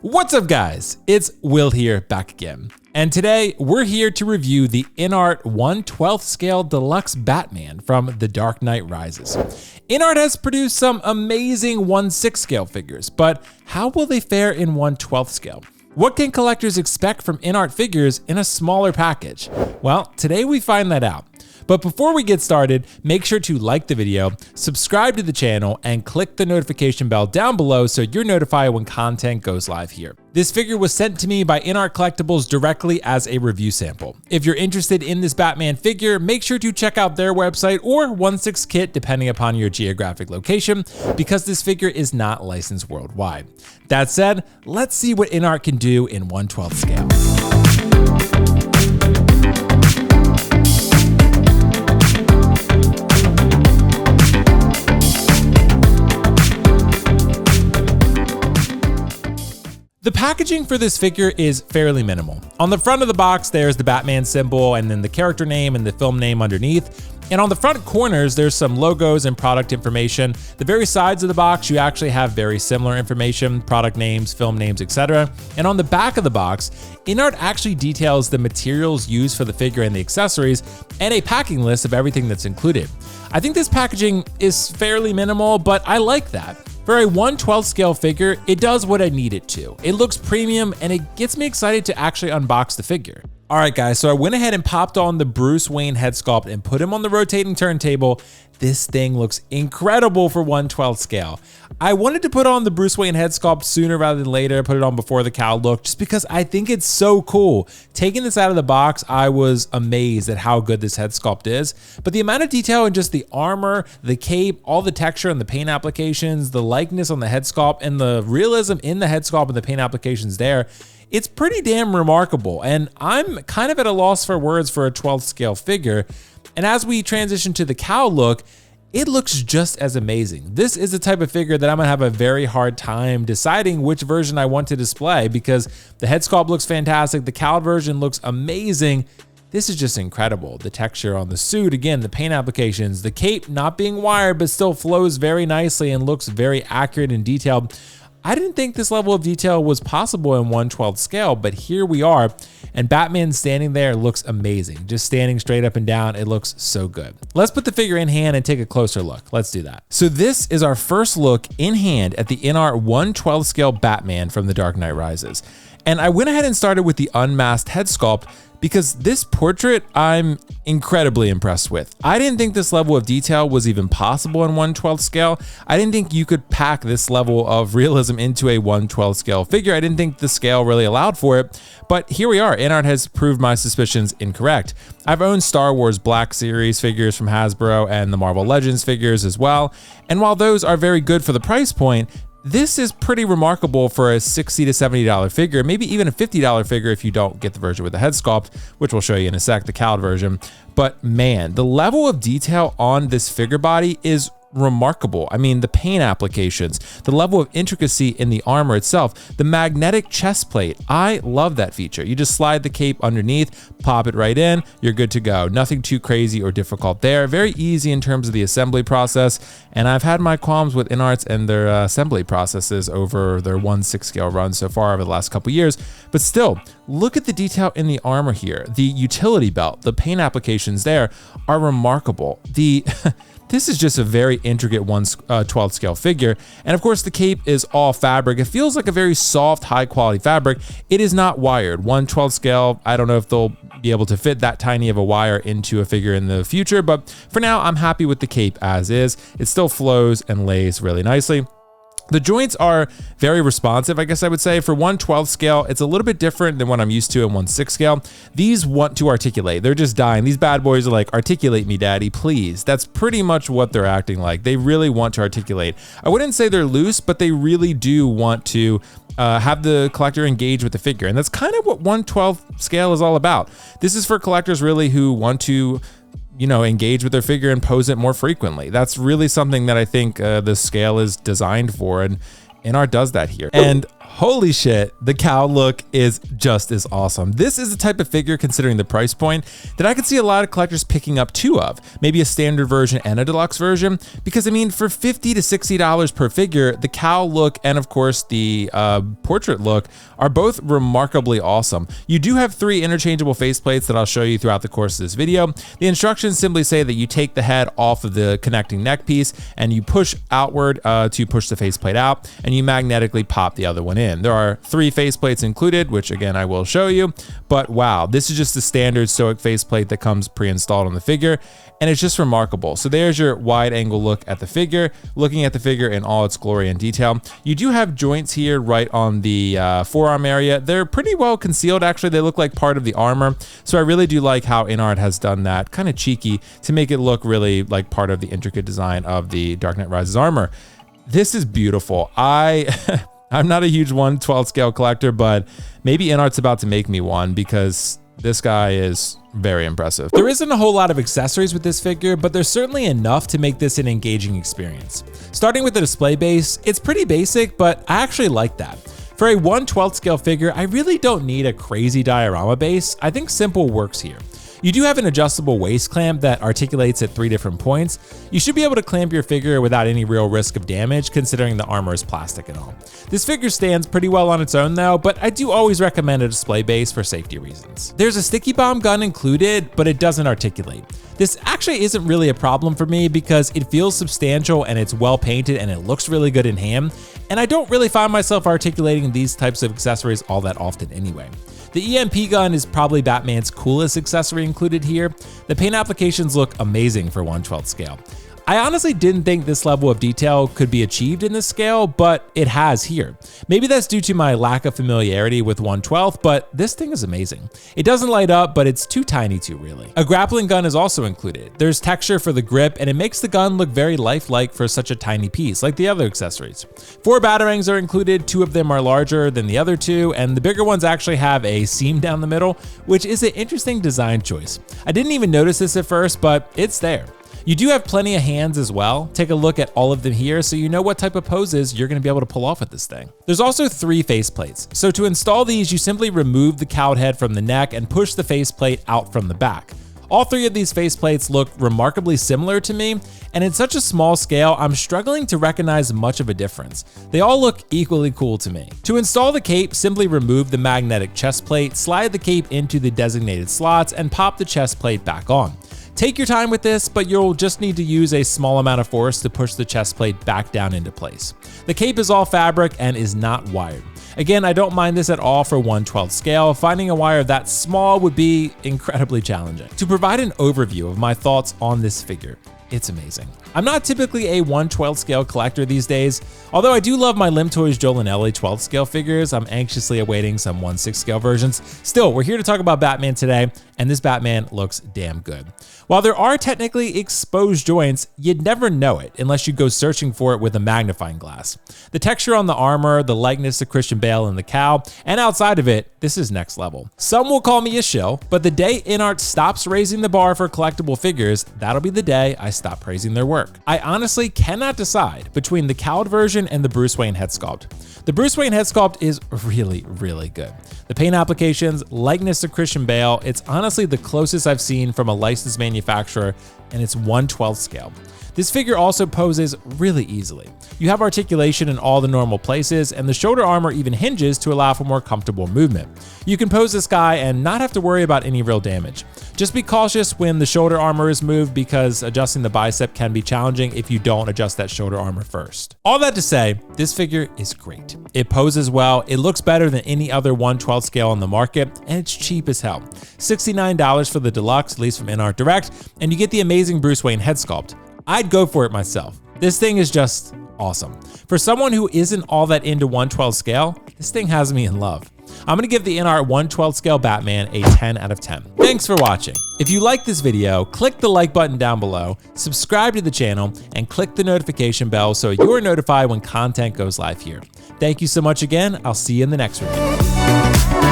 What's up guys, it's Will here back again. And today we're here to review the InArt 1/12 scale deluxe Batman from The Dark Knight Rises. InArt has produced some amazing 1/6 scale figures, but how will they fare in 1/12 scale? What can collectors expect from InArt figures in a smaller package? Well, today we find that out. But before we get started, make sure to like the video, subscribe to the channel, and click the notification bell down below so you're notified when content goes live here. This figure was sent to me by InArt Collectibles directly as a review sample. If you're interested in this Batman figure, make sure to check out their website or 1/6 kit depending upon your geographic location, because this figure is not licensed worldwide. That said, let's see what InArt can do in 1/12 scale. The packaging for this figure is fairly minimal. On the front of the box, there's the Batman symbol and then the character name and the film name underneath. And on the front corners, there's some logos and product information. The very sides of the box, you actually have very similar information, product names, film names, etc. And on the back of the box, InArt actually details the materials used for the figure and the accessories, and a packing list of everything that's included. I think this packaging is fairly minimal, but I like that. For a 1/12 scale figure, it does what I need it to. It looks premium and it gets me excited to actually unbox the figure. All right guys, so I went ahead and popped on the Bruce Wayne head sculpt and put him on the rotating turntable. This thing looks incredible for 1/12 scale. I wanted to put on the Bruce Wayne head sculpt sooner rather than later, put it on before the Cowl look, just because I think it's so cool. Taking this out of the box, I was amazed at how good this head sculpt is. But the amount of detail in just the armor, the cape, all the texture and the paint applications, the likeness on the head sculpt, and the realism in the head sculpt and the paint applications there, it's pretty damn remarkable. And I'm kind of at a loss for words for a 12th scale figure. And as we transition to the Cowl look, it looks just as amazing. This is the type of figure that I'm gonna have a very hard time deciding which version I want to display, because the head sculpt looks fantastic, the Cowl version looks amazing. This is just incredible. The texture on the suit, again, the paint applications, the cape not being wired but still flows very nicely and looks very accurate and detailed. I didn't think this level of detail was possible in 1/12 scale, but here we are, and Batman standing there looks amazing. Just standing straight up and down, it looks so good. Let's put the figure in hand and take a closer look. Let's do that. So this is our first look in hand at the InArt 1/12 scale Batman from The Dark Knight Rises. And I went ahead and started with the unmasked head sculpt because this portrait I'm incredibly impressed with. I didn't think this level of detail was even possible in 1/12 scale. I didn't think you could pack this level of realism into a 1/12 scale figure. I didn't think the scale really allowed for it, but here we are. InArt has proved my suspicions incorrect. I've owned Star Wars Black Series figures from Hasbro and the Marvel Legends figures as well, and while those are very good for the price point, this is pretty remarkable for a $60 to $70 figure, maybe even a $50 figure if you don't get the version with the head sculpt, which we'll show you in a sec, the Cowl version. But man, the level of detail on this figure body is remarkable. I mean, the paint applications, the level of intricacy in the armor itself, the magnetic chest plate. I love that feature. You just slide the cape underneath, pop it right in, you're good to go. Nothing too crazy or difficult there. Very easy in terms of the assembly process. And I've had my qualms with InArts and their assembly processes over their 1/6 scale run so far over the last couple years. But still, look at the detail in the armor here. The utility belt, the paint applications there are remarkable. This is just a very intricate 1/12 scale figure. And of course the cape is all fabric. It feels like a very soft, high quality fabric. It is not wired. 1/12 scale, I don't know if they'll be able to fit that tiny of a wire into a figure in the future, but for now I'm happy with the cape as is. It still flows and lays really nicely. The joints are very responsive, I guess I would say. For 1/12 scale, it's a little bit different than what I'm used to in 1/6 scale. These want to articulate. They're just dying. These bad boys are like, articulate me, daddy, please. That's pretty much what they're acting like. They really want to articulate. I wouldn't say they're loose, but they really do want to have the collector engage with the figure. And that's kind of what 1/12 scale is all about. This is for collectors really who want to engage with their figure and pose it more frequently. That's really something that I think the scale is designed for, and InArt does that here. And Holy shit, the Cowl look is just as awesome. This is the type of figure, considering the price point, that I could see a lot of collectors picking up two of, maybe a standard version and a deluxe version, because I mean, for $50 to $60 per figure, the Cowl look and of course the portrait look are both remarkably awesome. You do have 3 interchangeable faceplates that I'll show you throughout the course of this video. The instructions simply say that you take the head off of the connecting neck piece and you push outward to push the faceplate out, and you magnetically pop the other one in. There are 3 faceplates included, which again I will show you, but wow, this is just the standard stoic faceplate that comes pre-installed on the figure, and it's just remarkable. So there's your wide angle look at the figure, looking at the figure in all its glory and detail. You do have joints here right on the forearm area. They're pretty well concealed, actually. They look like part of the armor, so I really do like how InArt has done that, kind of cheeky, to make it look really like part of the intricate design of the Dark Knight Rises armor. This is beautiful. I'm not a huge 1/12 scale collector, but maybe InArt's about to make me one, because this guy is very impressive. There isn't a whole lot of accessories with this figure, but there's certainly enough to make this an engaging experience. Starting with the display base, it's pretty basic, but I actually like that. For a 1/12 scale figure, I really don't need a crazy diorama base. I think simple works here. You do have an adjustable waist clamp that articulates at 3 different points. You should be able to clamp your figure without any real risk of damage, considering the armor is plastic and all. This figure stands pretty well on its own though, but I do always recommend a display base for safety reasons. There's a sticky bomb gun included, but it doesn't articulate. This actually isn't really a problem for me because it feels substantial and it's well painted and it looks really good in hand, and I don't really find myself articulating these types of accessories all that often anyway. The EMP gun is probably Batman's coolest accessory included here. The paint applications look amazing for 1/12 scale. I honestly didn't think this level of detail could be achieved in this scale, but it has here. Maybe that's due to my lack of familiarity with 1/12, but this thing is amazing. It doesn't light up, but it's too tiny to really. A grappling gun is also included. There's texture for the grip, and it makes the gun look very lifelike for such a tiny piece, like the other accessories. 4 batarangs are included, 2 of them are larger than the other 2, and the bigger ones actually have a seam down the middle, which is an interesting design choice. I didn't even notice this at first, but it's there. You do have plenty of hands as well. Take a look at all of them here so you know what type of poses you're going to be able to pull off with this thing. There's also 3 faceplates. So to install these, you simply remove the cowled head from the neck and push the faceplate out from the back. All 3 of these faceplates look remarkably similar to me, and in such a small scale, I'm struggling to recognize much of a difference. They all look equally cool to me. To install the cape, simply remove the magnetic chest plate, slide the cape into the designated slots, and pop the chest plate back on. Take your time with this, but you'll just need to use a small amount of force to push the chest plate back down into place. The cape is all fabric and is not wired. Again, I don't mind this at all for 1/12 scale. Finding a wire that small would be incredibly challenging. To provide an overview of my thoughts on this figure, it's amazing. I'm not typically a 1/12 scale collector these days, although I do love my Lim Toys Joel and Ellie 12 scale figures. I'm anxiously awaiting some 1/6 scale versions. Still, we're here to talk about Batman today, and this Batman looks damn good. While there are technically exposed joints, you'd never know it unless you go searching for it with a magnifying glass. The texture on the armor, the likeness to Christian Bale and the Cowl, and outside of it, this is next level. Some will call me a shill, but the day InArt stops raising the bar for collectible figures, that'll be the day I stop praising their work. I honestly cannot decide between the cowled version and the Bruce Wayne head sculpt. The Bruce Wayne head sculpt is really, really good. The paint applications, likeness to Christian Bale, it's honestly the closest I've seen from a licensed manufacturer, and it's 1/12 scale. This figure also poses really easily. You have articulation in all the normal places, and the shoulder armor even hinges to allow for more comfortable movement. You can pose this guy and not have to worry about any real damage. Just be cautious when the shoulder armor is moved, because adjusting the bicep can be challenging if you don't adjust that shoulder armor first. All that to say, this figure is great. It poses well, it looks better than any other 1/12 scale on the market, and it's cheap as hell. $69 for the deluxe, at least from InArt Direct, and you get the amazing Bruce Wayne head sculpt. I'd go for it myself. This thing is just awesome. For someone who isn't all that into 1/12 scale, this thing has me in love. I'm gonna give the InArt 1/12 scale Batman a 10 out of 10. Thanks for watching. If you like this video, click the like button down below, subscribe to the channel, and click the notification bell so you're notified when content goes live here. Thank you so much again. I'll see you in the next review.